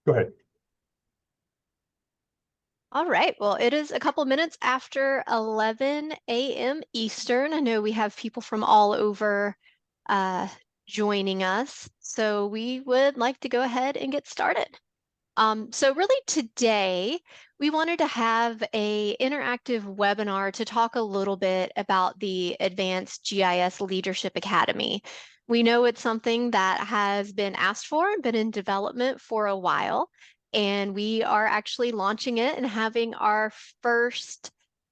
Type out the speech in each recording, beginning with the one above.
Go ahead. All right. Well, it is a couple minutes after 11 a.m. Eastern. I know we have people from all over joining us, so we would like to go ahead and get started. So really today, we wanted to have a interactive webinar to talk a little bit about the Advanced GIS Leadership Academy. We know it's something that has been asked for and been in development for a while, and we are actually launching it and having our first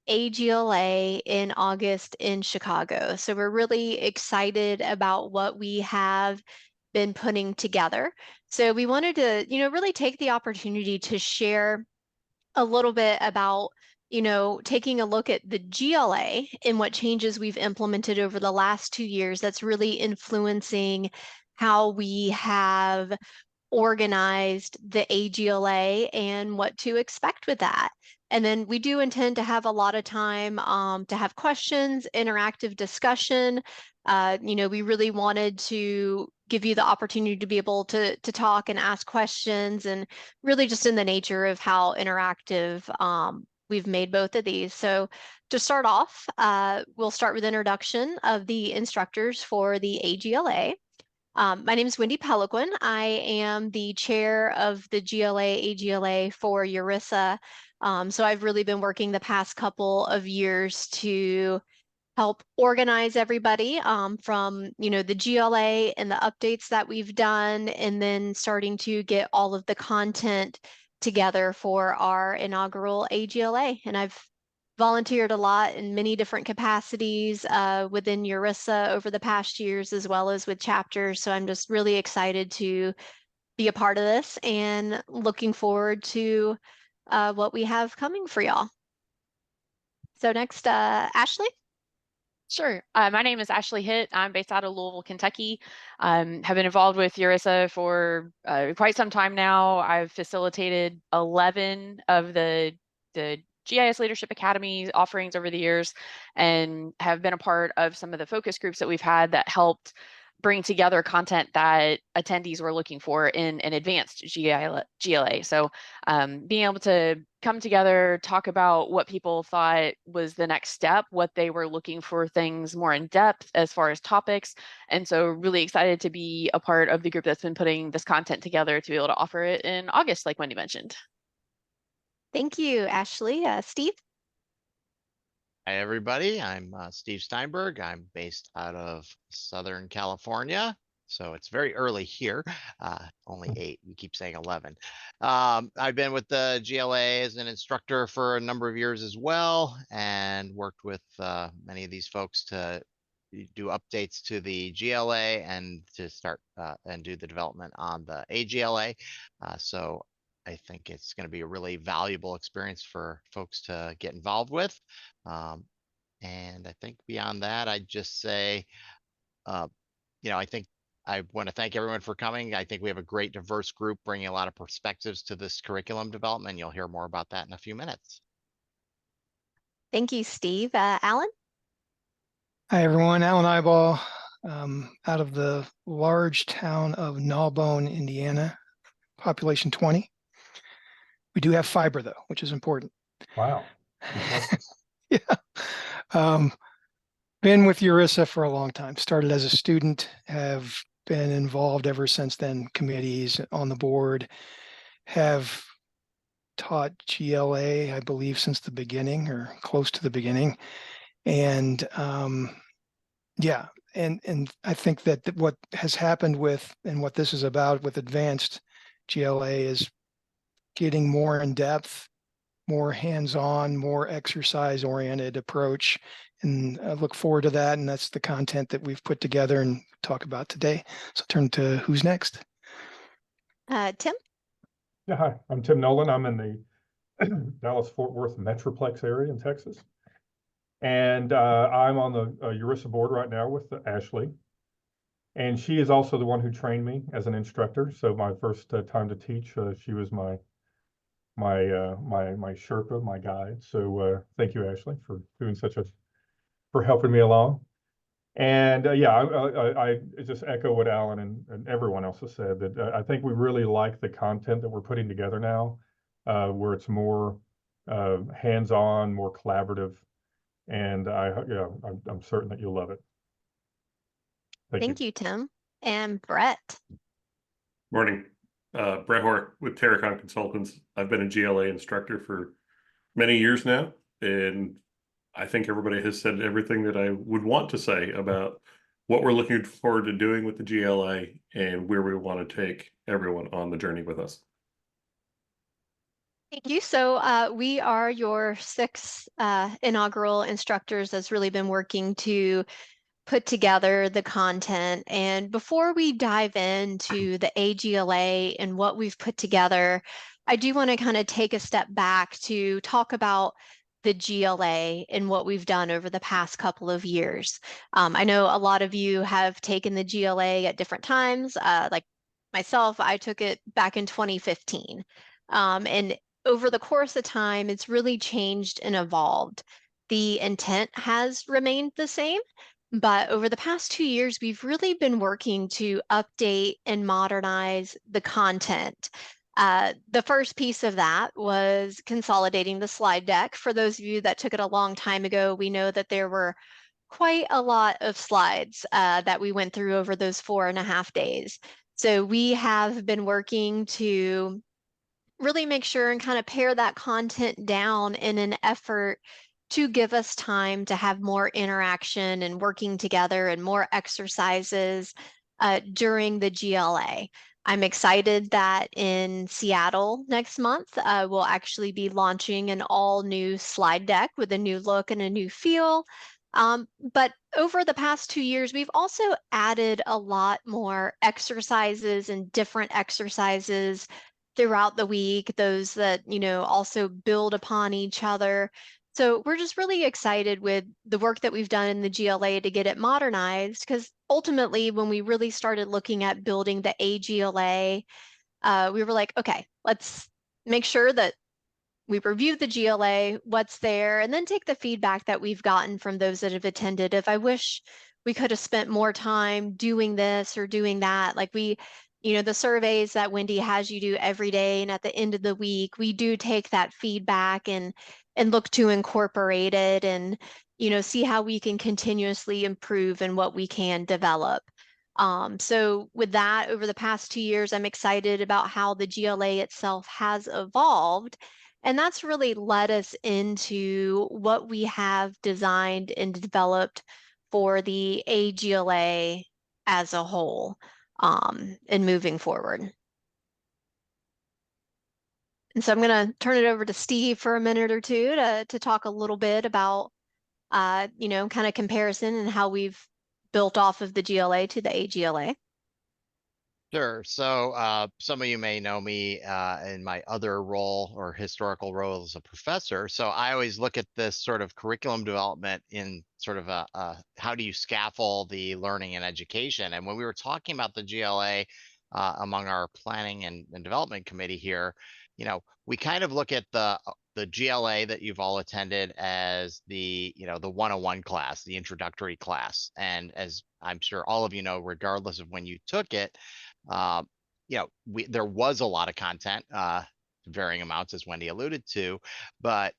AGLA in August in Chicago. So we're really excited about what we have been putting together. So we wanted to, really take the opportunity to share a little bit about, taking a look at the GLA and what changes we've implemented over the last 2 years that's really influencing how we have organized the AGLA and what to expect with that. And then we do intend to have a lot of time to have questions, interactive discussion. We really wanted to give you the opportunity to be able to talk and ask questions, and really just in the nature of how interactive we've made both of these. So to start off, we'll start with introduction of the instructors for the AGLA. My name is Wendy Peliquin. I am the chair of the AGLA for URISA. So I've really been working the past couple of years to help organize everybody from, the GLA and the updates that we've done, and then starting to get all of the content together for our inaugural AGLA. And I've volunteered a lot in many different capacities within URISA over the past years, as well as with chapters. So I'm just really excited to be a part of this and looking forward to what we have coming for y'all. So next, Ashley. Sure. My name is Ashley Hitt. I'm based out of Louisville, Kentucky. Have been involved with URISA for quite some time now. I've facilitated 11 of the GIS Leadership Academy offerings over the years, and have been a part of some of the focus groups that we've had that helped bring together content that attendees were looking for in an advanced GLA. So being able to come together, talk about what people thought was the next step, what they were looking for, things more in depth as far as topics. And so really excited to be a part of the group that's been putting this content together to be able to offer it in August, like Wendy mentioned. Thank you, Ashley. Steve? Hi, everybody. I'm Steve Steinberg. I'm based out of Southern California, so it's very early here. Only 8. We keep saying 11. I've been with the GLA as an instructor for a number of years as well, and worked with many of these folks to do updates to the GLA and to start and do the development on the AGLA. So I think it's going to be a really valuable experience for folks to get involved with. And I think beyond that, I'd just say, I think I want to thank everyone for coming. I think we have a great diverse group bringing a lot of perspectives to this curriculum development. You'll hear more about that in a few minutes. Thank you, Steve. Alan? Hi, everyone. Alan Eyeball, out of the large town of Gnawbone, Indiana, population 20. We do have fiber, though, which is important. Wow. Yeah. Been with URISA for a long time. Started as a student, have been involved ever since then, committees on the board, have taught GLA, I believe, since the beginning or close to the beginning. And yeah, and I think that what has happened with, and what this is about with advanced GLA, is getting more in depth, more hands-on, more exercise-oriented approach. And I look forward to that. And that's the content that we've put together and talk about today. So turn to who's next. Tim? Yeah, hi, I'm Tim Nolan. I'm in the Dallas-Fort Worth Metroplex area in Texas. And I'm on the URISA board right now with Ashley. And she is also the one who trained me as an instructor. So my first time to teach, she was my Sherpa, my guide. So thank you, Ashley, for doing for helping me along. And yeah, I just echo what Alan and everyone else has said, that I think we really like the content that we're putting together now, where it's more hands-on, more collaborative, and I'm certain that you'll love it. Thank you, Tim. And Brett. Morning. Brett Hort with Terracon Consultants. I've been a GLA instructor for many years now, and I think everybody has said everything that I would want to say about what we're looking forward to doing with the GLA and where we want to take everyone on the journey with us. Thank you. So we are your 6 inaugural instructors that's really been working to put together the content. And before we dive into the AGLA and what we've put together, I do want to kind of take a step back to talk about the GLA and what we've done over the past couple of years. I know a lot of you have taken the GLA at different times. Like myself, I took it back in 2015. And over the course of time, it's really changed and evolved. The intent has remained the same, but over the past 2 years, we've really been working to update and modernize the content. The first piece of that was consolidating the slide deck. For those of you that took it a long time ago, we know that there were quite a lot of slides that we went through over those 4.5 days. So we have been working to really make sure and kind of pare that content down in an effort to give us time to have more interaction and working together and more exercises during the GLA. I'm excited that in Seattle next month, we'll actually be launching an all new slide deck with a new look and a new feel. But over the past 2 years, we've also added a lot more exercises and different exercises throughout the week, those that, also build upon each other. So we're just really excited with the work that we've done in the GLA to get it modernized, because ultimately, when we really started looking at building the AGLA, we were like, okay, let's make sure that we review the GLA, what's there, and then take the feedback that we've gotten from those that have attended. If I wish we could have spent more time doing this or doing that, like the surveys that Wendy has you do every day, and at the end of the week, we do take that feedback and look to incorporate it and, see how we can continuously improve and what we can develop. So with that, over the past 2 years, I'm excited about how the GLA itself has evolved. And that's really led us into what we have designed and developed for the AGLA as a whole, and moving forward. And so I'm going to turn it over to Steve for a minute or two to talk a little bit about, kind of comparison and how we've built off of the GLA to the AGLA. Sure. So some of you may know me in my other role or historical role as a professor. So I always look at this sort of curriculum development in sort of a how do you scaffold the learning and education? And when we were talking about the GLA among our planning and development committee here, we kind of look at the GLA that you've all attended as the, the 101 class, the introductory class. And as I'm sure all of you know, regardless of when you took it, there was a lot of content, varying amounts, as Wendy alluded to, but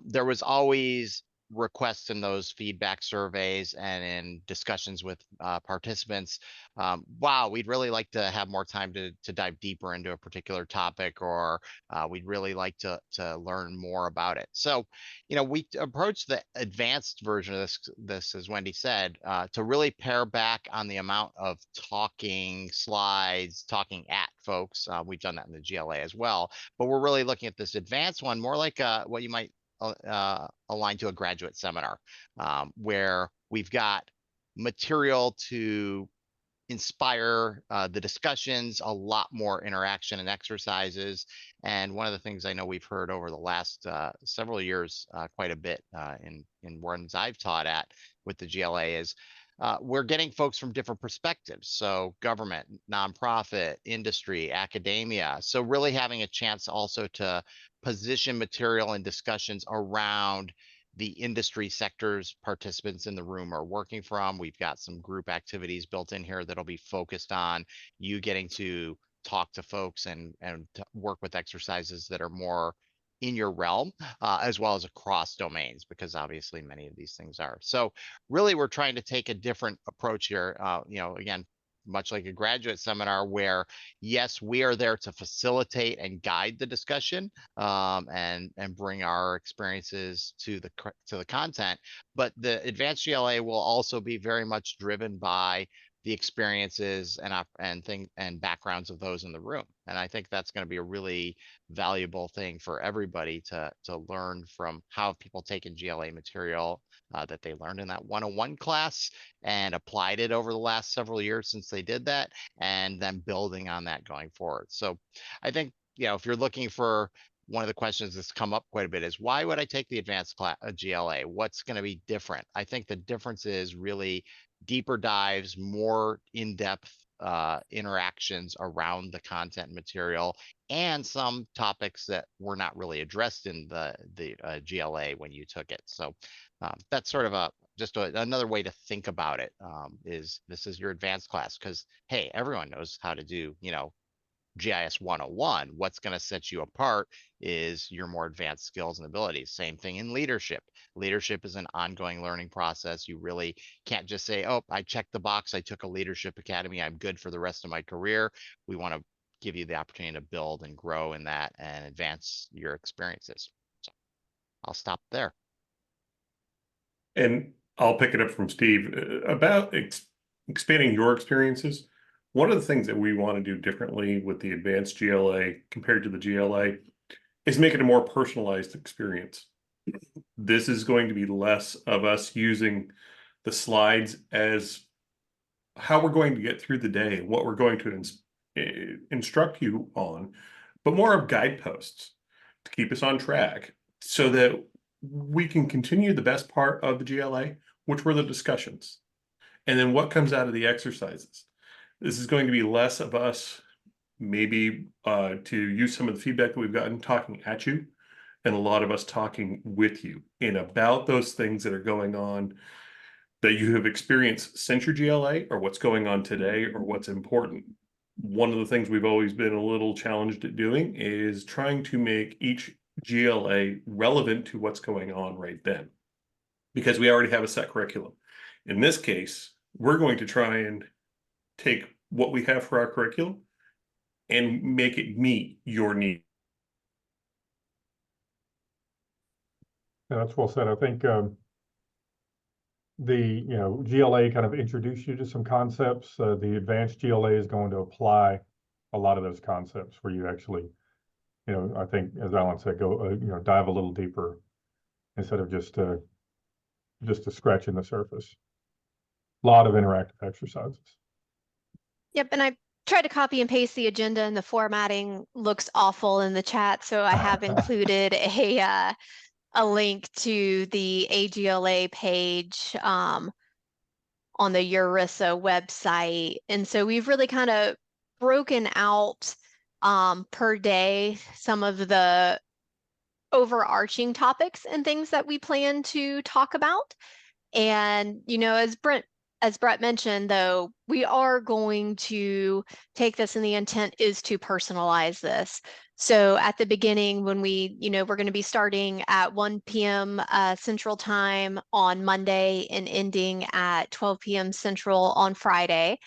there was always requests in those feedback surveys and in discussions with participants. Wow, we'd really like to have more time to dive deeper into a particular topic, or we'd really like to learn more about it. So, we approached the advanced version of this, as Wendy said, to really pare back on the amount of talking slides, talking at folks. We've done that in the GLA as well, but we're really looking at this advanced one more like what you might align to a graduate seminar, where we've got material to inspire the discussions, a lot more interaction and exercises. And one of the things I know we've heard over the last several years quite a bit in ones I've taught at with the GLA is we're getting folks from different perspectives. So government, nonprofit, industry, academia. So really having a chance also to position material and discussions around the industry sectors participants in the room are working from. We've got some group activities built in here that'll be focused on you getting to talk to folks and work with exercises that are more in your realm, as well as across domains, because obviously many of these things are. So really, we're trying to take a different approach here. Again, much like a graduate seminar, where yes, we are there to facilitate and guide the discussion, and bring our experiences to the content, but the advanced GLA will also be very much driven by the experiences and backgrounds of those in the room. And I think that's going to be a really valuable thing for everybody to learn from how people taken GLA material that they learned in that 101 class and applied it over the last several years since they did that, and then building on that going forward. So I think, if you're looking for, one of the questions that's come up quite a bit is, why would I take the advanced GLA? What's going to be different? I think the difference is really deeper dives, more in-depth interactions around the content material, and some topics that were not really addressed in the GLA when you took it. So that's sort of another way to think about it, is this is your advanced class, because hey, everyone knows how to do, GIS 101. What's going to set you apart is your more advanced skills and abilities. Same thing in leadership. Leadership is an ongoing learning process. You really can't just say, oh, I checked the box, I took a leadership academy, I'm good for the rest of my career. We want to give you the opportunity to build and grow in that and advance your experiences. So I'll stop there. And I'll pick it up from Steve about expanding your experiences. One of the things that we want to do differently with the advanced GLA compared to the GLA is make it a more personalized experience. This is going to be less of us using the slides as how we're going to get through the day, what we're going to instruct you on, but more of guideposts to keep us on track so that we can continue the best part of the GLA, which were the discussions. And then what comes out of the exercises. This is going to be less of us, maybe to use some of the feedback that we've gotten, talking at you, and a lot of us talking with you and about those things that are going on that you have experienced since your GLA, or what's going on today, or what's important. One of the things we've always been a little challenged at doing is trying to make each GLA relevant to what's going on right then, because we already have a set curriculum. In this case, we're going to try and take what we have for our curriculum and make it meet your need. Yeah, that's well said. I think the GLA kind of introduced you to some concepts. The advanced GLA is going to apply a lot of those concepts where you actually, I think, as Alan said, go dive a little deeper instead of just scratching the surface. A lot of interactive exercises. Yep, and I tried to copy and paste the agenda, and the formatting looks awful in the chat, so I have included a link to the AGLA page on the URISA website. And so we've really kind of broken out per day some of the overarching topics and things that we plan to talk about. And, as Brett mentioned, though, we are going to take this, and the intent is to personalize this. So at the beginning, when we're going to be starting at 1 p.m. Central Time on Monday and ending at 12 p.m. Central on Friday.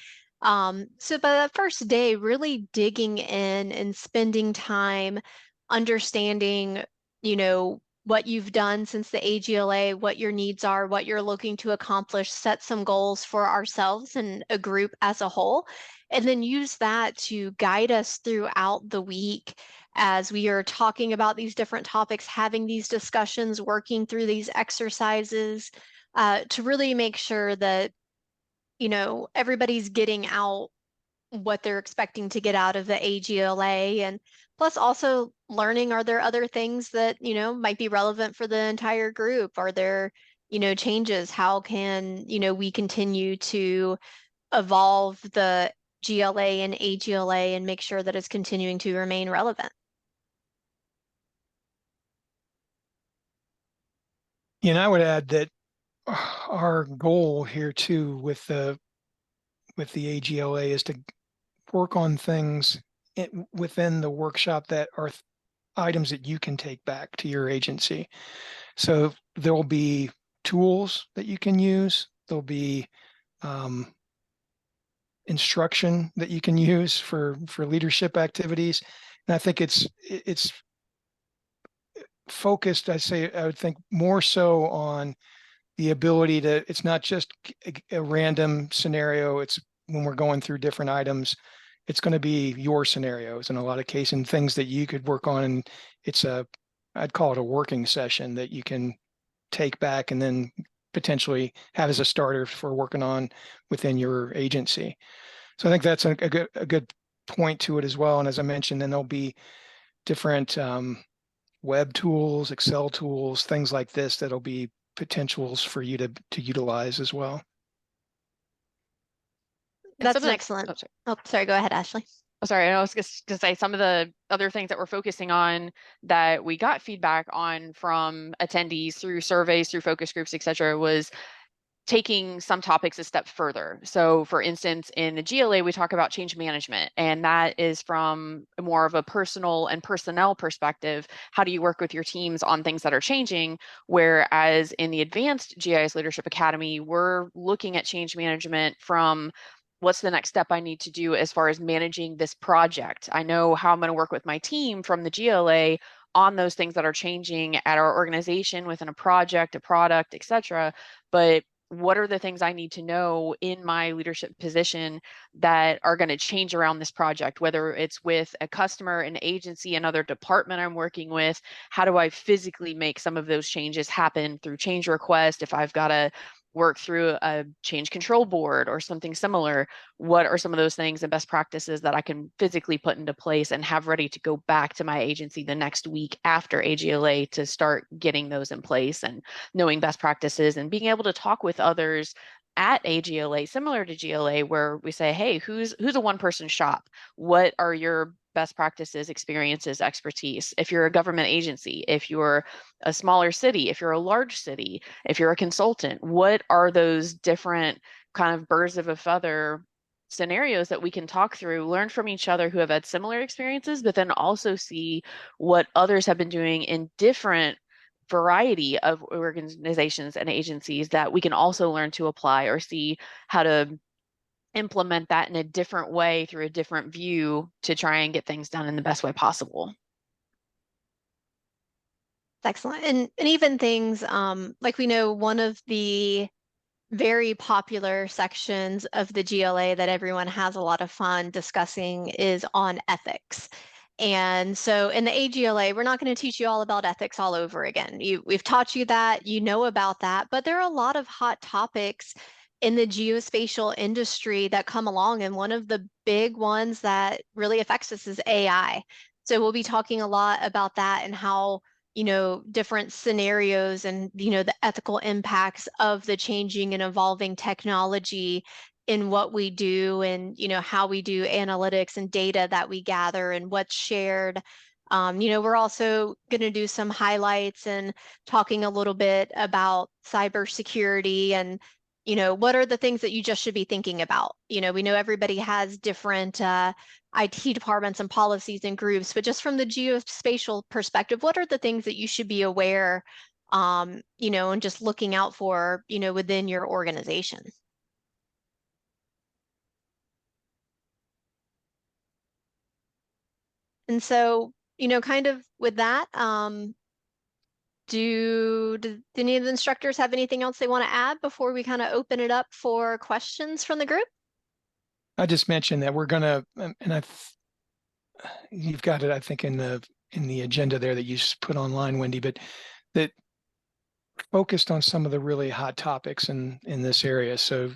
So by the first day, really digging in and spending time understanding, what you've done since the AGLA, what your needs are, what you're looking to accomplish, set some goals for ourselves and a group as a whole, and then use that to guide us throughout the week as we are talking about these different topics, having these discussions, working through these exercises, to really make sure that, everybody's getting out what they're expecting to get out of the AGLA, and plus also learning, are there other things that might be relevant for the entire group? Are there changes? How can we continue to evolve the GLA and AGLA and make sure that it's continuing to remain relevant? And I would add that our goal here too with the AGLA is to work on things within the workshop that are items that you can take back to your agency. So there'll be tools that you can use. There'll be instruction that you can use for leadership activities. And I think it's focused, I would think more so on the ability to, it's not just a random scenario. It's when we're going through different items, it's going to be your scenarios in a lot of cases and things that you could work on. And I'd call it a working session that you can take back and then potentially have as a starter for working on within your agency. So I think that's a good point to it as well. And as I mentioned, then there'll be different web tools, Excel tools, things like this that'll be potentials for you to utilize as well. That's an excellent. Oh, sorry. Go ahead, Ashley. Oh, sorry, I was just gonna say some of the other things that we're focusing on that we got feedback on from attendees through surveys, through focus groups, et cetera, was taking some topics a step further. So for instance, in the GLA, we talk about change management, and that is from more of a personal and personnel perspective. How do you work with your teams on things that are changing? Whereas in the Advanced GIS Leadership Academy, we're looking at change management from what's the next step I need to do as far as managing this project? I know how I'm going to work with my team from the GLA on those things that are changing at our organization within a project, a product, et cetera. But what are the things I need to know in my leadership position that are going to change around this project, whether it's with a customer, an agency, another department I'm working with? How do I physically make some of those changes happen through change request? If I've got to work through a change control board or something similar, what are some of those things and best practices that I can physically put into place and have ready to go back to my agency the next week after AGLA to start getting those in place and knowing best practices and being able to talk with others at AGLA, similar to GLA, where we say, hey, who's a one-person shop? What are your best practices, experiences, expertise? If you're a government agency, if you're a smaller city, if you're a large city, if you're a consultant, what are those different kind of birds of a feather scenarios that we can talk through, learn from each other who have had similar experiences, but then also see what others have been doing in different variety of organizations and agencies that we can also learn to apply or see how to implement that in a different way through a different view to try and get things done in the best way possible. Excellent. And even things like we know one of the very popular sections of the GLA that everyone has a lot of fun discussing is on ethics. And so in the AGLA, we're not going to teach you all about ethics all over again. We've taught you that, you know about that, but there are a lot of hot topics in the geospatial industry that come along. And one of the big ones that really affects us is AI. So we'll be talking a lot about that and how, you know, different scenarios and, you know, the ethical impacts of the changing and evolving technology in what we do and, you know, how we do analytics and data that we gather and what's shared. You know, we're also going to do some highlights and talking a little bit about cybersecurity and, you know, what are the things that you just should be thinking about? You know, we know everybody has different IT departments and policies and groups, but just from the geospatial perspective, what are the things that you should be aware, you know, and just looking out for, you know, within your organization? And so, you know, kind of with that, do any of the instructors have anything else they want to add before we kind of open it up for questions from the group? I just mentioned that we're gonna, and you've got it, I think, in the agenda there that you put online, Wendy, but that focused on some of the really hot topics in this area. So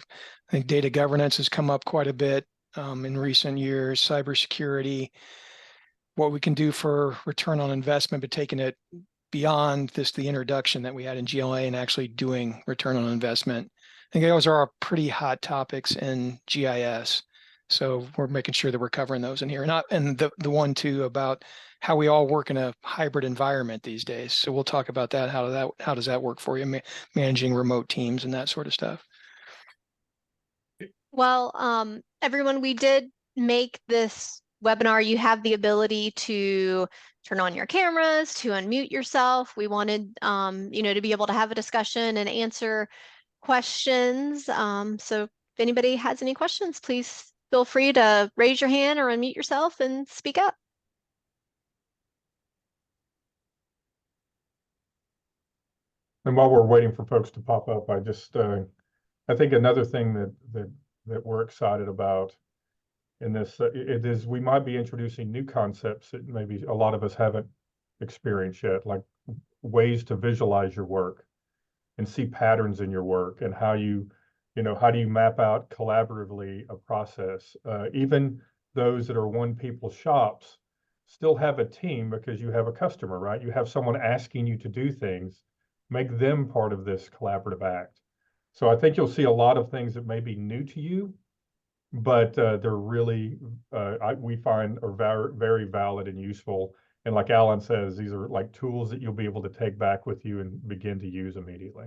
I think data governance has come up quite a bit in recent years, cybersecurity, what we can do for return on investment, but taking it beyond the introduction that we had in GLA and actually doing return on investment. I think those are pretty hot topics in GIS. So we're making sure that we're covering those in here. And the one too about how we all work in a hybrid environment these days. So we'll talk about that. How does that work for you? Managing remote teams and that sort of stuff. Well, everyone, we did make this webinar. You have the ability to turn on your cameras, to unmute yourself. We wanted, to be able to have a discussion and answer questions. So if anybody has any questions, please feel free to raise your hand or unmute yourself and speak up. And while we're waiting for folks to pop up, I think another thing that we're excited about in this, it is we might be introducing new concepts that maybe a lot of us haven't experienced yet, like ways to visualize your work and see patterns in your work, and how do you map out collaboratively a process. Even those that are one people shops still have a team because you have a customer, right? You have someone asking you to do things, make them part of this collaborative act. So I think you'll see a lot of things that may be new to you, but they're really, we find are very, very valid and useful. And like Alan says, these are like tools that you'll be able to take back with you and begin to use immediately.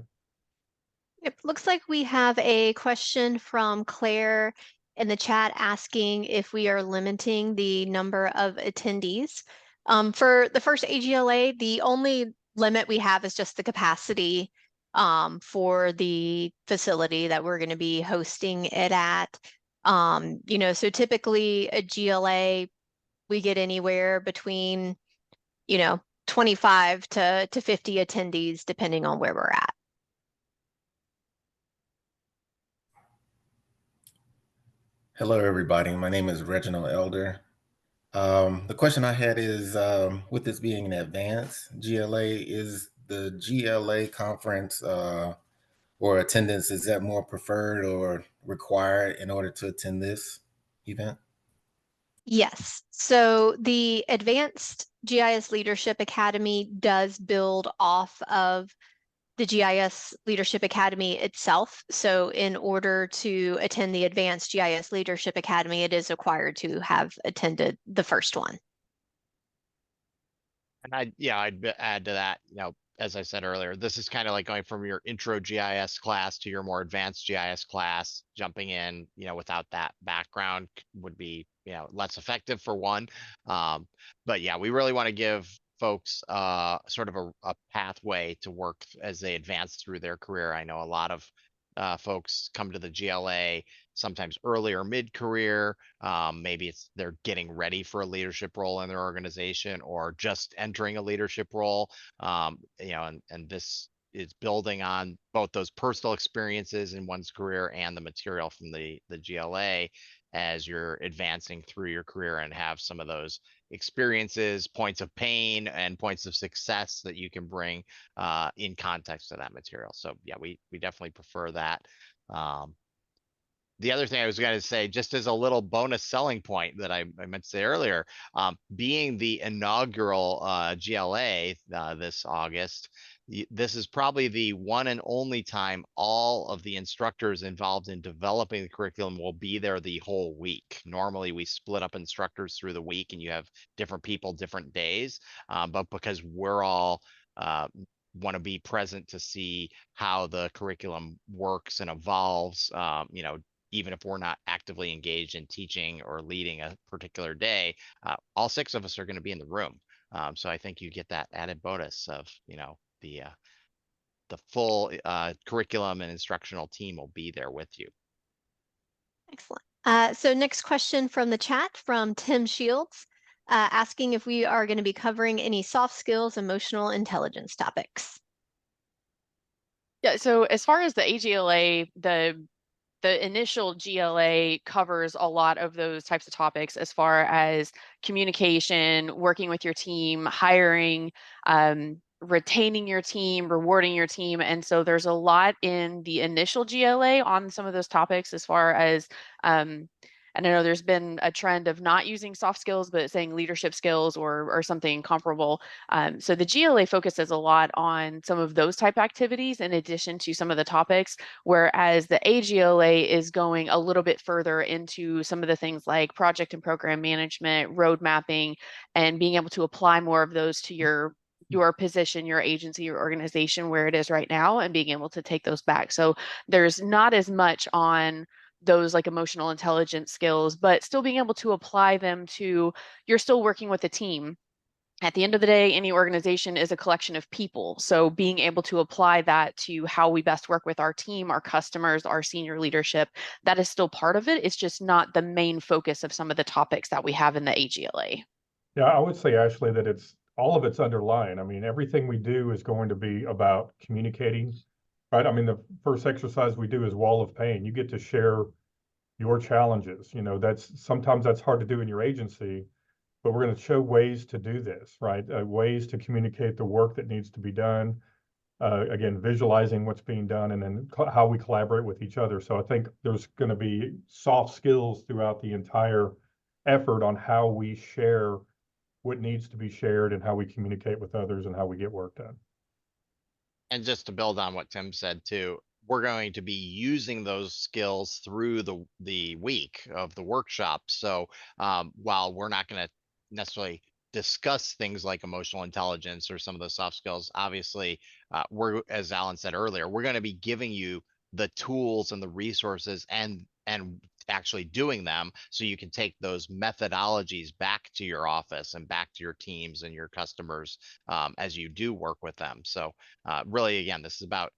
It looks like we have a question from Claire in the chat asking if we are limiting the number of attendees. For the first AGLA, the only limit we have is just the capacity for the facility that we're going to be hosting it at. So typically a GLA, we get anywhere between, 25 to 50 attendees, depending on where we're at. Hello, everybody. My name is Reginald Elder. The question I had is, with this being an advanced GLA, is the GLA conference or attendance, is that more preferred or required in order to attend this event? Yes. So the Advanced GIS Leadership Academy does build off of the GIS Leadership Academy itself. So in order to attend the Advanced GIS Leadership Academy, it is required to have attended the first one. And I'd add to that, as I said earlier, this is kind of like going from your intro GIS class to your more advanced GIS class. Jumping in, without that background would be, less effective for one. But yeah, we really want to give folks sort of a pathway to work as they advance through their career. I know a lot of folks come to the GLA sometimes early or mid-career. Maybe they're getting ready for a leadership role in their organization or just entering a leadership role. And this is building on both those personal experiences in one's career and the material from the GLA as you're advancing through your career, and have some of those experiences, points of pain and points of success that you can bring in context to that material. So yeah, we definitely prefer that. The other thing I was going to say, just as a little bonus selling point that I meant to say earlier, being the inaugural GLA this August, this is probably the one and only time all of the instructors involved in developing the curriculum will be there the whole week. Normally we split up instructors through the week and you have different people, different days, but because we're all want to be present to see how the curriculum works and evolves, even if we're not actively engaged in teaching or leading a particular day, all 6 of us are going to be in the room. So I think you get that added bonus of, the full curriculum and instructional team will be there with you. Excellent. So next question from the chat from Tim Shields, asking if we are going to be covering any soft skills, emotional intelligence topics. Yeah, so as far as the AGLA, the initial GLA covers a lot of those types of topics as far as communication, working with your team, hiring, retaining your team, rewarding your team. And so there's a lot in the initial GLA on some of those topics as far as And I know there's been a trend of not using soft skills, but saying leadership skills or something comparable. So the GLA focuses a lot on some of those type activities in addition to some of the topics, whereas the AGLA is going a little bit further into some of the things like project and program management, road mapping, and being able to apply more of those to your position, your agency, your organization where it is right now, and being able to take those back. So there's not as much on those like emotional intelligence skills, but still being able to apply them to, you're still working with a team. At the end of the day, any organization is a collection of people. So being able to apply that to how we best work with our team, our customers, our senior leadership, that is still part of it. It's just not the main focus of some of the topics that we have in the AGLA. Yeah, I would say, Ashley, that all of it's underlying. I mean, everything we do is going to be about communicating, right? I mean, the first exercise we do is wall of pain. You get to share your challenges. You know, sometimes that's hard to do in your agency, but we're going to show ways to do this, right? Ways to communicate the work that needs to be done. Again, visualizing what's being done, and then how we collaborate with each other. So I think there's going to be soft skills throughout the entire effort on how we share what needs to be shared and how we communicate with others and how we get work done. And just to build on what Tim said too, we're going to be using those skills through the week of the workshop. So while we're not going to necessarily discuss things like emotional intelligence or some of the soft skills, obviously, we're, as Alan said earlier, we're going to be giving you the tools and the resources and actually doing them, so you can take those methodologies back to your office and back to your teams and your customers as you do work with them. So really, again, this is about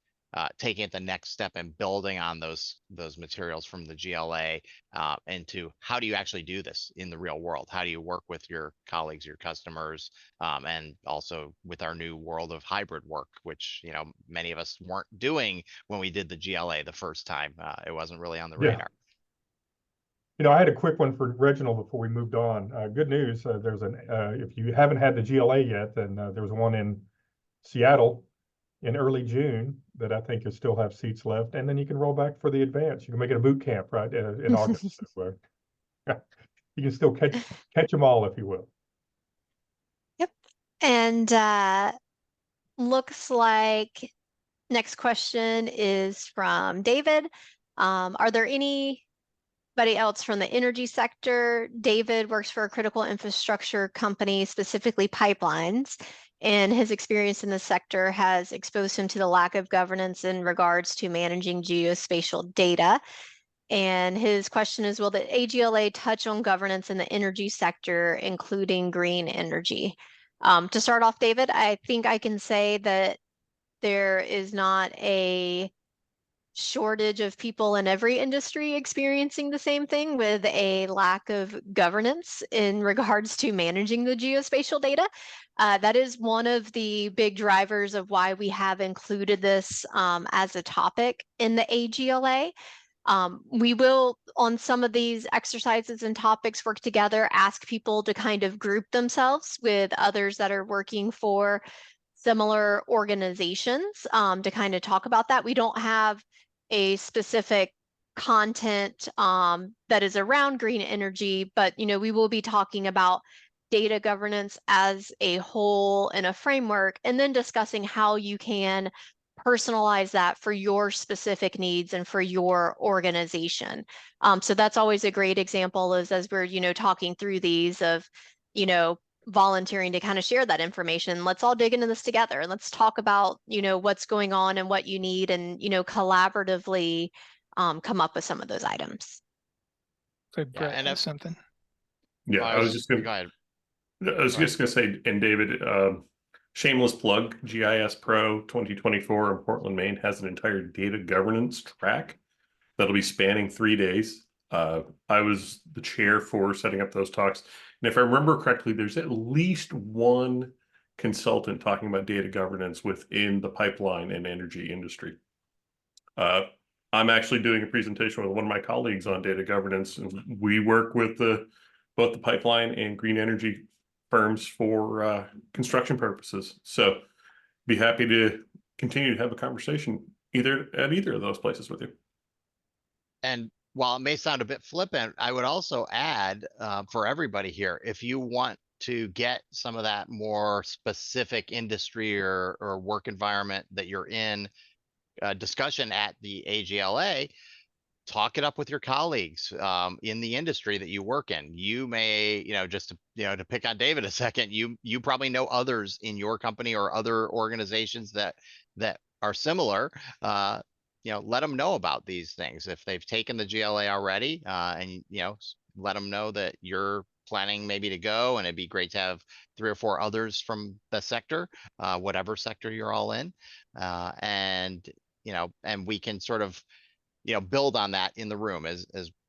taking it the next step and building on those materials from the GLA into how do you actually do this in the real world? How do you work with your colleagues, your customers, and also with our new world of hybrid work, which, you know, many of us weren't doing when we did the GLA the first time. It wasn't really on the radar. You know, I had a quick one for Reginald before we moved on. Good news, there's if you haven't had the GLA yet, then there's one in Seattle in early June that I think you still have seats left, and then you can roll back for the advance. You can make it a boot camp, right, in August. So, you can still catch them all, if you will. Yep. And looks like next question is from David. Are there anybody else from the energy sector? David works for a critical infrastructure company, specifically pipelines, and his experience in the sector has exposed him to the lack of governance in regards to managing geospatial data. And his question is, will the AGLA touch on governance in the energy sector, including green energy? To start off, David, I think I can say that there is not a shortage of people in every industry experiencing the same thing, with a lack of governance in regards to managing the geospatial data. That is one of the big drivers of why we have included this as a topic in the AGLA. We will, on some of these exercises and topics, work together, ask people to kind of group themselves with others that are working for similar organizations to kind of talk about that. We don't have a specific content that is around green energy, but, you know, we will be talking about data governance as a whole in a framework, and then discussing how you can personalize that for your specific needs and for your organization. So that's always a great example, is as we're, you know, talking through these, of, you know, volunteering to kind of share that information. Let's all dig into this together, and let's talk about, you know, what's going on and what you need, and, you know, collaboratively come up with some of those items. So Brett and has something. Yeah, I was just gonna go ahead. I was just gonna say, and David, shameless plug, GIS Pro 2024 in Portland, Maine has an entire data governance track that'll be spanning 3 days. I was the chair for setting up those talks. And if I remember correctly, there's at least one consultant talking about data governance within the pipeline and energy industry. I'm actually doing a presentation with one of my colleagues on data governance, and we work with both the pipeline and green energy firms for construction purposes. So be happy to continue to have a conversation at either of those places with you. And while it may sound a bit flippant, I would also add for everybody here, if you want to get some of that more specific industry or work environment that you're in discussion at the AGLA, talk it up with your colleagues in the industry that you work in. You may, just to pick on David a second, you probably know others in your company or other organizations that are similar. Let them know about these things if they've taken the GLA already, and let them know that you're planning maybe to go, and it'd be great to have 3 or 4 others from the sector, whatever sector you're all in, and we can sort of build on that in the room. As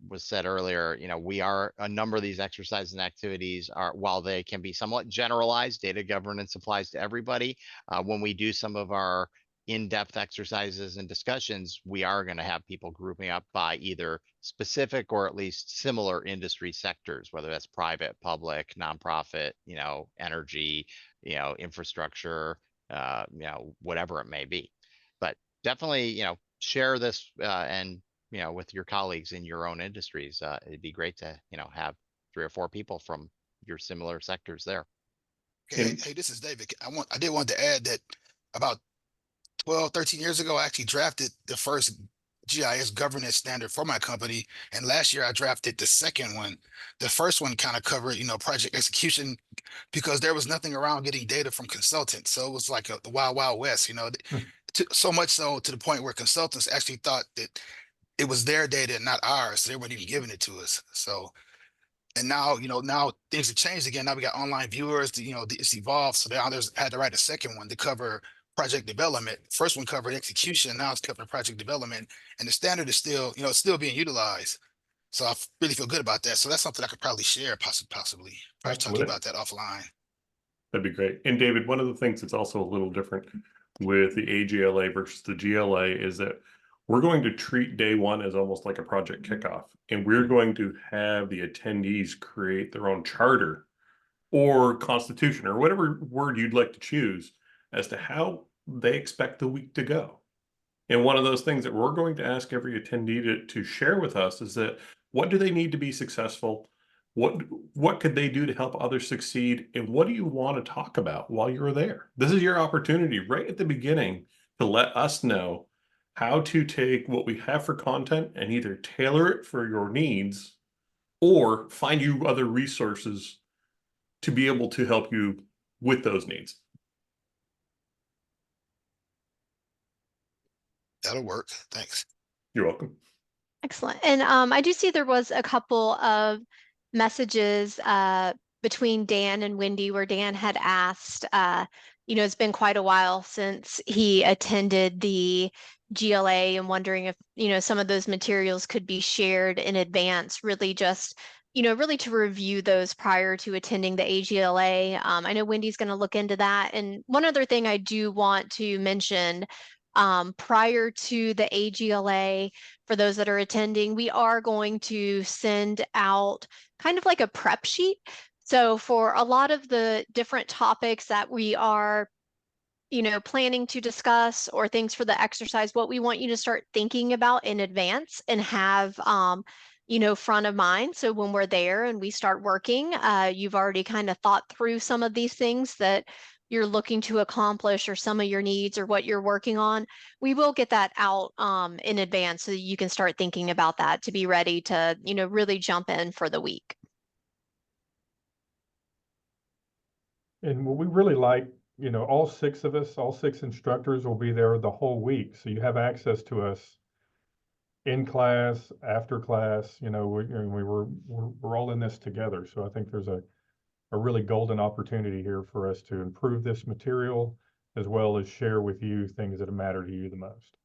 was said earlier, we are, a number of these exercises and activities are, while they can be somewhat generalized, data governance applies to everybody. When we do some of our in-depth exercises and discussions, we are going to have people grouping up by either specific or at least similar industry sectors, whether that's private, public, nonprofit, energy, infrastructure, whatever it may be. But definitely, share this and with your colleagues in your own industries. It'd be great to have 3 or 4 people from your similar sectors there. Okay, hey, this is David. I did want to add that about 12, 13 years ago, I actually drafted the first GIS governance standard for my company, and last year I drafted the second one. The first one kind of covered project execution, because there was nothing around getting data from consultants, so it was like the wild west. So much so to the point where consultants actually thought that it was their data and not ours. So they weren't even giving it to us. So, and now, now things have changed again. Now we got online viewers, it's evolved. So now there's had to write a second one to cover project development. First one covered execution. Now it's covering project development, and the standard is still, it's still being utilized. So I really feel good about that. So that's something I could probably share, possibly talk to you about that offline. That'd be great. And David, one of the things that's also a little different with the AGLA versus the GLA is that we're going to treat day one as almost like a project kickoff, and we're going to have the attendees create their own charter or constitution or whatever word you'd like to choose as to how they expect the week to go. And one of those things that we're going to ask every attendee to share with us is that what do they need to be successful? What could they do to help others succeed? And what do you want to talk about while you're there? This is your opportunity right at the beginning to let us know how to take what we have for content and either tailor it for your needs or find you other resources to be able to help you with those needs. That'll work. Thanks. You're welcome. Excellent. And I do see there was a couple of messages between Dan and Wendy where Dan had asked, it's been quite a while since he attended the GLA and wondering if, some of those materials could be shared in advance, really just, really to review those prior to attending the AGLA. I know Wendy's going to look into that. And one other thing I do want to mention, prior to the AGLA, for those that are attending, we are going to send out kind of like a prep sheet. So for a lot of the different topics that we are, planning to discuss or things for the exercise, what we want you to start thinking about in advance and have, front of mind. So when we're there and we start working, you've already kind of thought through some of these things that you're looking to accomplish or some of your needs or what you're working on. We will get that out in advance so that you can start thinking about that to be ready to, really jump in for the week. And what we really like, all 6 of us, all 6 instructors will be there the whole week. So you have access to us in class, after class, we're all in this together. So I think there's a really golden opportunity here for us to improve this material as well as share with you things that matter to you the most.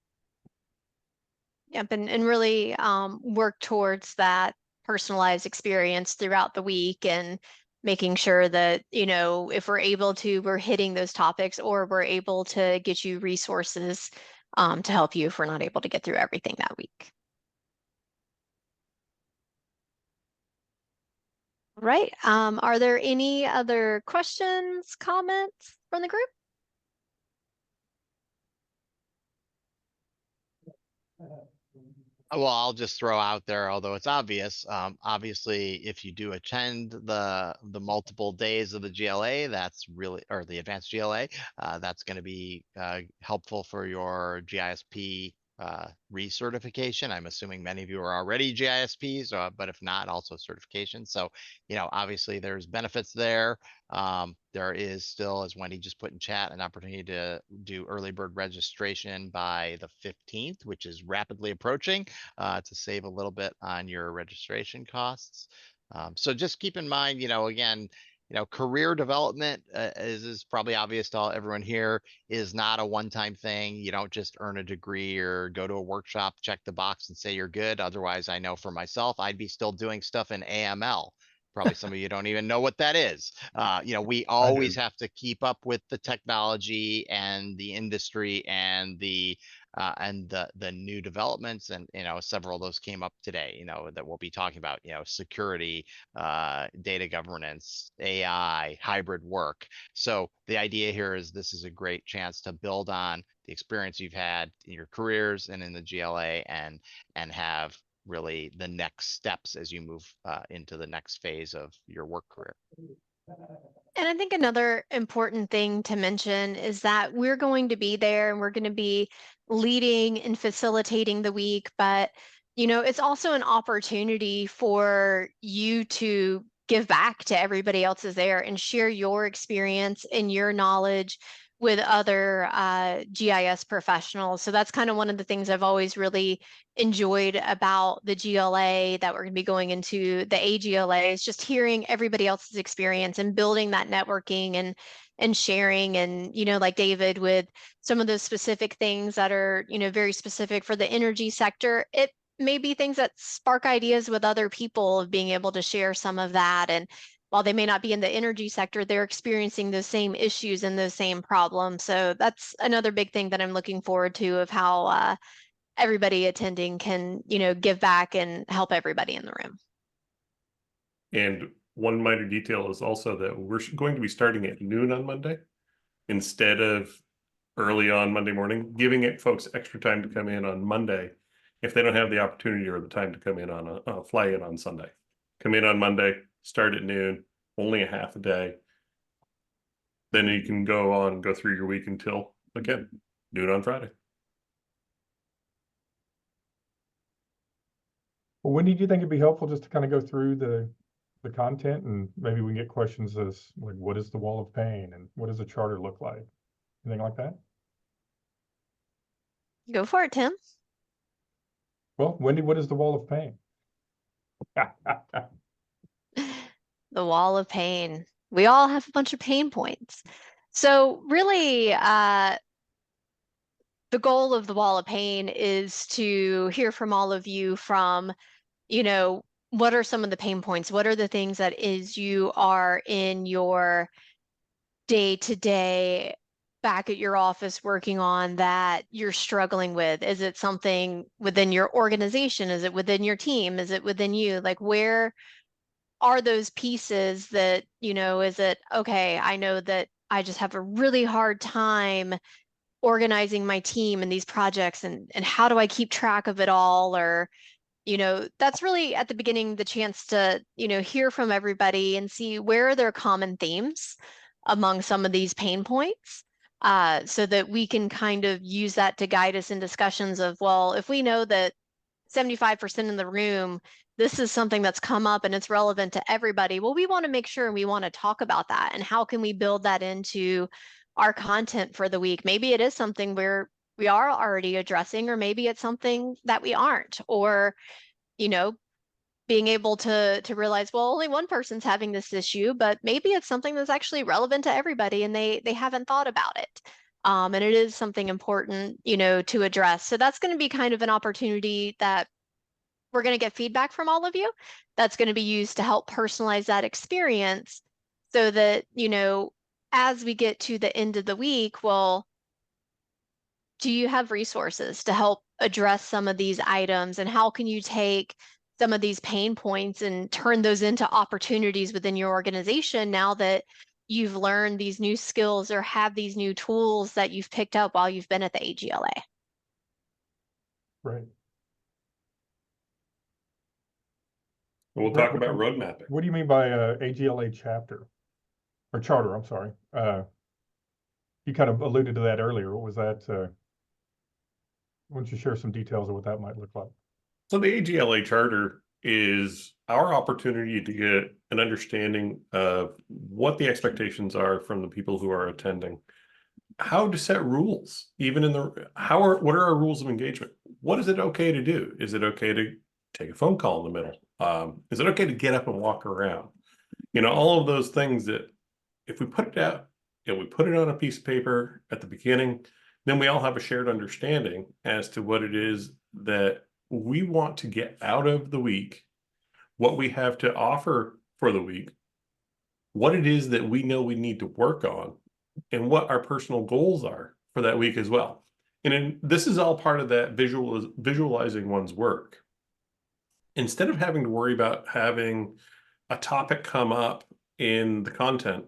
Yep, and really work towards that personalized experience throughout the week and making sure that, if we're able to, we're hitting those topics or we're able to get you resources to help you if we're not able to get through everything that week. Right. Are there any other questions, comments from the group? Well, I'll just throw out there, although it's obvious, obviously, if you do attend the multiple days of the GLA, that's really, or the advanced GLA, that's going to be helpful for your GISP recertification. I'm assuming many of you are already GISPs, but if not, also certification. So, you know, obviously there's benefits there. There is still, as Wendy just put in chat, an opportunity to do early bird registration by the 15th, which is rapidly approaching, to save a little bit on your registration costs. So just keep in mind, you know, again, you know, career development is probably obvious to everyone here, is not a one-time thing. You don't just earn a degree or go to a workshop, check the box and say you're good. Otherwise, I know for myself, I'd be still doing stuff in AML. Probably some of you don't even know what that is. You know, we always have to keep up with the technology and the industry and the new developments, and you know, several of those came up today, you know, that we'll be talking about, you know, security, data governance, AI, hybrid work. So the idea here is this is a great chance to build on the experience you've had in your careers and in the GLA, and have really the next steps as you move into the next phase of your work career. And I think another important thing to mention is that we're going to be there and we're going to be leading and facilitating the week, but you know, it's also an opportunity for you to give back to everybody else is there and share your experience and your knowledge with other GIS professionals. So that's kind of one of the things I've always really enjoyed about the GLA that we're going to be going into the AGLA, is just hearing everybody else's experience and building that networking and sharing. And, you know, like David, with some of those specific things that are, you know, very specific for the energy sector, it may be things that spark ideas with other people of being able to share some of that. And while they may not be in the energy sector, they're experiencing those same issues and those same problems. So that's another big thing that I'm looking forward to, of how everybody attending can, you know, give back and help everybody in the room. And one minor detail is also that we're going to be starting at noon on Monday instead of early on Monday morning, giving it folks extra time to come in on Monday if they don't have the opportunity or the time to come in on a fly in on Sunday. Come in on Monday, start at noon, only a half a day. Then you can go on and go through your week until, again, noon on Friday. Well, Wendy, do you think it'd be helpful just to kind of go through the content, and maybe we can get questions as like, what is the wall of pain and what does a charter look like? Anything like that? Go for it, Tim. Well, Wendy, what is the wall of pain? The wall of pain. We all have a bunch of pain points. So really, the goal of the wall of pain is to hear from all of you from, you know, what are some of the pain points? What are the things that is you are in your day-to-day back at your office working on that you're struggling with? Is it something within your organization? Is it within your team? Is it within you? Like, where are those pieces that, you know, is it, okay, I know that I just have a really hard time organizing my team and these projects, and how do I keep track of it all? Or, you know, that's really at the beginning the chance to, you know, hear from everybody and see where are there common themes among some of these pain points, so that we can kind of use that to guide us in discussions of, well, if we know that 75% in the room, this is something that's come up and it's relevant to everybody, well, we want to make sure and we want to talk about that. And how can we build that into our content for the week? Maybe it is something where we are already addressing, or maybe it's something that we aren't. Or, you know, being able to realize, well, only one person's having this issue, but maybe it's something that's actually relevant to everybody and they haven't thought about it. And it is something important, you know, to address. So that's going to be kind of an opportunity that we're going to get feedback from all of you. That's going to be used to help personalize that experience, so that, you know, as we get to the end of the week, well, do you have resources to help address some of these items? And how can you take some of these pain points and turn those into opportunities within your organization now that you've learned these new skills or have these new tools that you've picked up while you've been at the AGLA? Right. We'll Brett, talk about road mapping. What do you mean by AGLA chapter or charter? I'm sorry. You kind of alluded to that earlier. What was that? Why don't you share some details of what that might look like? So the AGLA charter is our opportunity to get an understanding of what the expectations are from the people who are attending, how to set rules, even in the, what are our rules of engagement? What is it okay to do? Is it okay to take a phone call in the middle? Is it okay to get up and walk around? You know, all of those things that if we put it out, and we put it on a piece of paper at the beginning, then we all have a shared understanding as to what it is that we want to get out of the week, what we have to offer for the week, what it is that we know we need to work on, and what our personal goals are for that week as well. And this is all part of that visualizing one's work. Instead of having to worry about having a topic come up in the content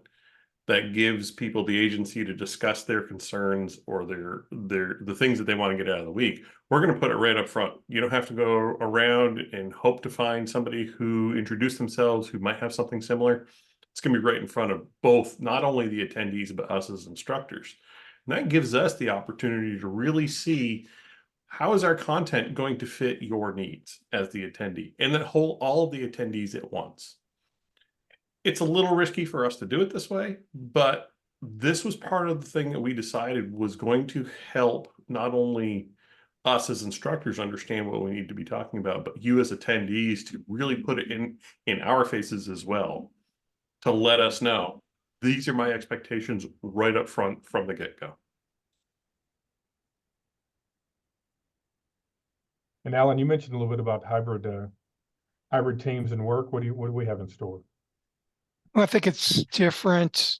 that gives people the agency to discuss their concerns or the things that they want to get out of the week, we're going to put it right up front. You don't have to go around and hope to find somebody who introduced themselves who might have something similar. It's going to be right in front of both, not only the attendees, but us as instructors. And that gives us the opportunity to really see how is our content going to fit your needs as the attendee, and that all of the attendees at once. It's a little risky for us to do it this way, but this was part of the thing that we decided was going to help not only us as instructors understand what we need to be talking about, but you as attendees to really put it in our faces as well, to let us know these are my expectations right up front from the get-go. And Alan, you mentioned a little bit about hybrid teams and work. What do we have in store? Well, I think it's different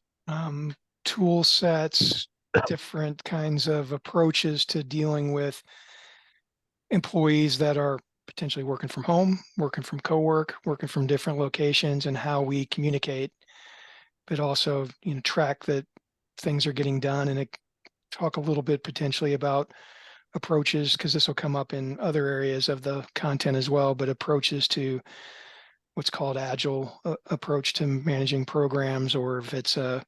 tool sets, different kinds of approaches to dealing with employees that are potentially working from home, working from co-work, working from different locations, and how we communicate, but also, you know, track that things are getting done, and talk a little bit potentially about approaches, because this will come up in other areas of the content as well, but approaches to what's called agile approach to managing programs, or if it's a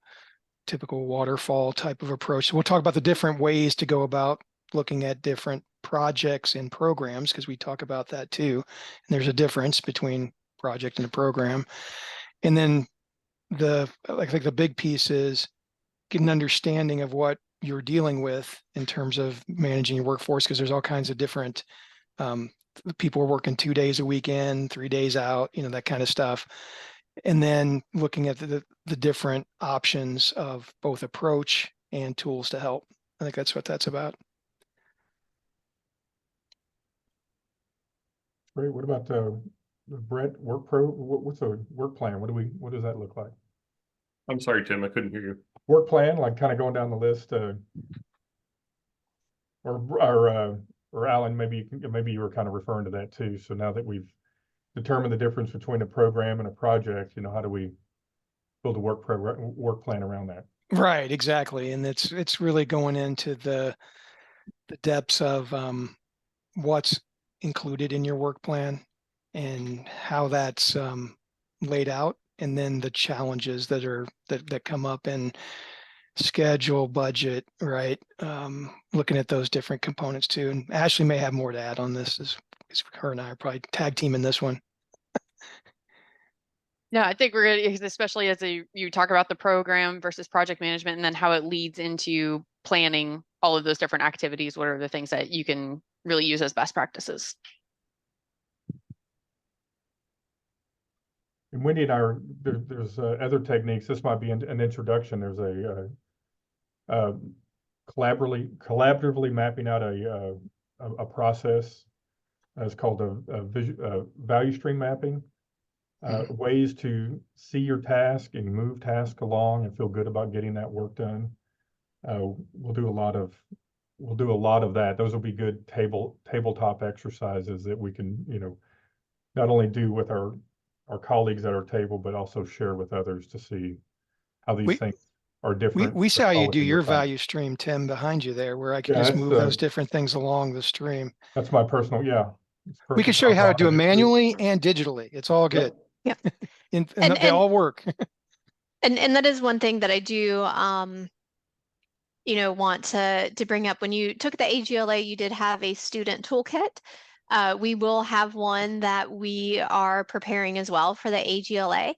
typical waterfall type of approach. So we'll talk about the different ways to go about looking at different projects and programs, because we talk about that too. And there's a difference between project and a program. And then I think the big piece is get an understanding of what you're dealing with in terms of managing your workforce, because there's all kinds of different people are working 2 days a week in, 3 days out, you know, that kind of stuff. And then looking at the different options of both approach and tools to help. I think that's what that's about. Great. What about Brett, what's a work plan? What does that look like? I'm sorry, Tim, I couldn't hear you. Work plan, like kind of going down the list, or Alan, maybe you were kind of referring to that too. So now that we've determined the difference between a program and a project, you know, how do we build a work plan around that? Right, exactly. And it's really going into the depths of what's included in your work plan and how that's laid out, and then the challenges that come up in schedule, budget, right? Looking at those different components too. And Ashley may have more to add on this, as her and I are probably tag teaming this one. No, I think we're gonna, especially as you talk about the program versus project management, and then how it leads into planning all of those different activities. What are the things that you can really use as best practices? And Wendy and I there's other techniques. This might be an introduction. There's a collaboratively mapping out a process. It's called a value stream mapping. Ways to see your task and move task along and feel good about getting that work done. We'll do a lot of that. Those will be good tabletop exercises that we can, you know, not only do with our colleagues at our table, but also share with others to see how these things are different. We saw you do your value stream, Tim, behind you there, where I could just move those different things along the stream. That's my personal, We can show you how to do it manually and digitally. It's all good. Yeah. And And- they all work. And that is one thing that I do, want to bring up. When you took the AGLA, you did have a student toolkit. We will have one that we are preparing as well for the AGLA.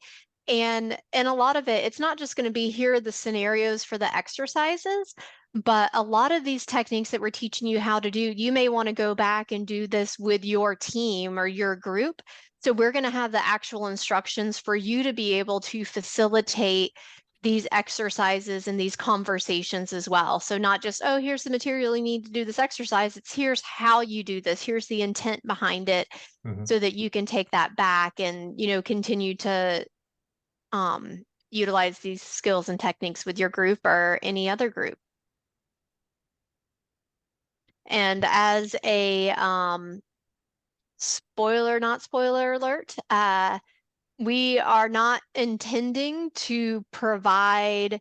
And a lot of it, it's not just going to be here are the scenarios for the exercises, but a lot of these techniques that we're teaching you how to do, you may want to go back and do this with your team or your group. So we're going to have the actual instructions for you to be able to facilitate these exercises and these conversations as well. So not just, oh, here's the material you need to do this exercise. It's here's how you do this. Here's the intent behind it, so that you can take that back and, continue to utilize these skills and techniques with your group or any other group. And as a not spoiler alert, we are not intending to provide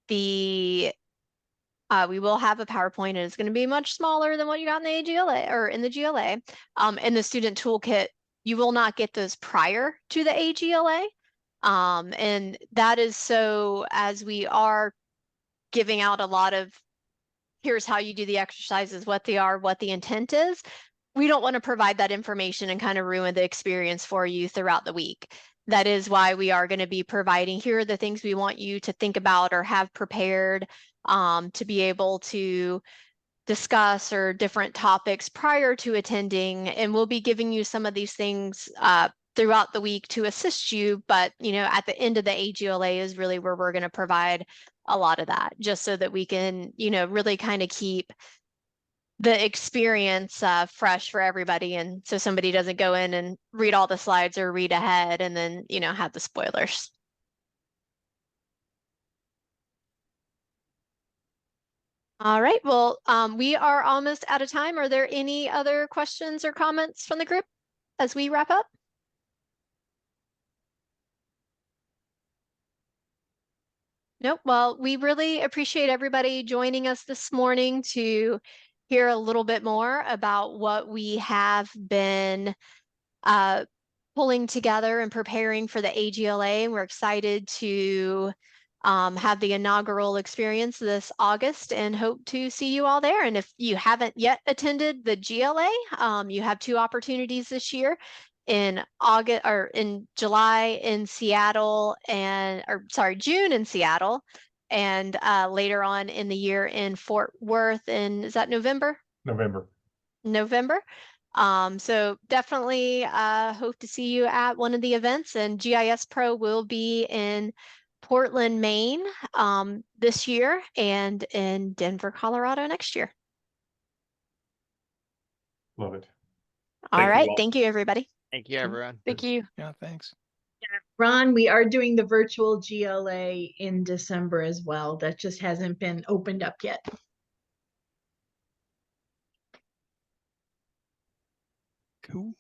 we will have a PowerPoint, and it's going to be much smaller than what you got in the AGLA or in the GLA. In the student toolkit, you will not get those prior to the AGLA. And that is so as we are giving out a lot of here's how you do the exercises, what they are, what the intent is. We don't want to provide that information and kind of ruin the experience for you throughout the week. That is why we are going to be providing, here are the things we want you to think about or have prepared to be able to discuss or different topics prior to attending. And we'll be giving you some of these things throughout the week to assist you. But, at the end of the AGLA is really where we're going to provide a lot of that, just so that we can, really kind of keep the experience fresh for everybody. And so somebody doesn't go in and read all the slides or read ahead and then, have the spoilers. All right, well, we are almost out of time. Are there any other questions or comments from the group as we wrap up? Nope. Well, we really appreciate everybody joining us this morning to hear a little bit more about what we have been pulling together and preparing for the AGLA. We're excited to have the inaugural experience this August and hope to see you all there. And if you haven't yet attended the GLA, you have two opportunities this year. In August or in July in Seattle June in Seattle, and later on in the year in Fort Worth. And is that November? November. So definitely hope to see you at one of the events, and GIS Pro will be in Portland, Maine this year, and in Denver, Colorado next year. Love it. All Thank you right. all. Thank you, everybody. Thank you, everyone. Thank you. Yeah, thanks. Ron, we are doing the virtual GLA in December as well. That just hasn't been opened up yet. Cool.